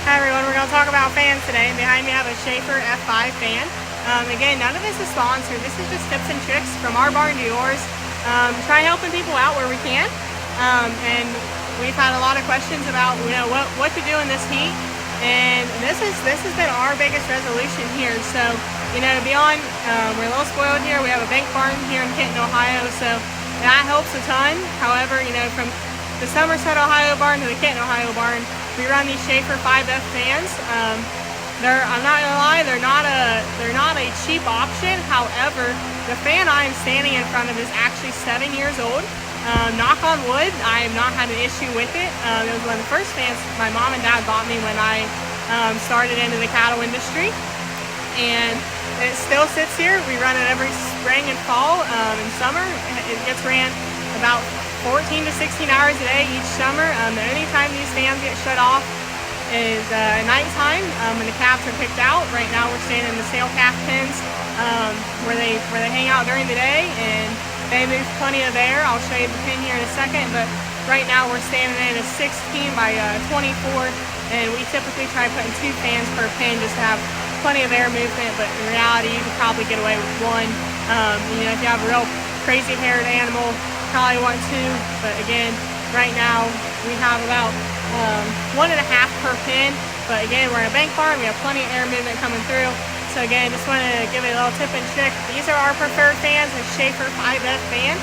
Hi everyone, we're going to talk about fans today. Behind me I have a Schaefer F5 fan. Again, none of this is sponsored. This is just tips and tricks from our barn to yours. Try helping people out where we can. And we've had a lot of questions about what to do in this heat. And this has been our biggest resolution here. So, beyond, we're a little spoiled here. We have a bank barn here in Kenton, Ohio, so that helps a ton. However, from the Somerset, Ohio barn to the Kenton, Ohio barn, we run these Schaefer 5F fans. I'm not gonna lie, they're not a cheap option. However, the fan I'm standing in front of is actually 7 years old. Knock on wood, I have not had an issue with it. It was one of the first fans my mom and dad bought me when I started into the cattle industry, and it still sits here. We run it every spring and fall. In summer, it gets ran about 14 to 16 hours a day each summer. The only time these fans get shut off is nighttime when the calves are picked out. Right now we're staying in the sale calf pens where they hang out during the day, and they move plenty of air. I'll show you the pen here in a second, but right now we're standing in a 16 by 24, and we typically try putting 2 fans per pen just to have plenty of air movement, but in reality you could probably get away with 1. If you have a real crazy haired animal, probably want 2, but again, right now we have about 1.5 per pen. But again, we're in a bank barn, we have plenty of air movement coming through. So again, just want to give you a little tip and trick. These are our preferred fans, a Schaefer 5F fan.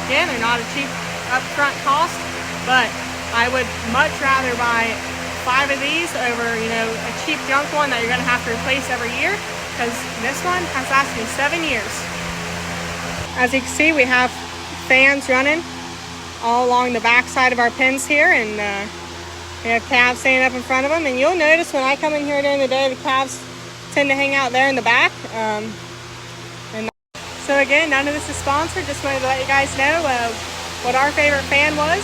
Again, they're not a cheap upfront cost, but I would much rather buy 5 of these over a cheap junk one that you're going to have to replace every year, because this one has lasted me 7 years. As you can see, we have fans running all along the back side of our pens here, and we have calves standing up in front of them. And you'll notice when I come in here during the day, the calves tend to hang out there in the back. So again, none of this is sponsored. Just wanted to let you guys know what our favorite fan was.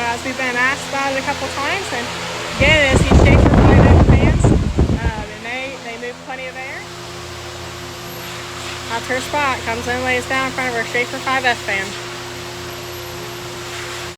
As we've been asked about it a couple times. And again, it's these Schaefer 5F fans, and they move plenty of air. That's her spot. Comes in, lays down in front of our Schaefer 5F fan.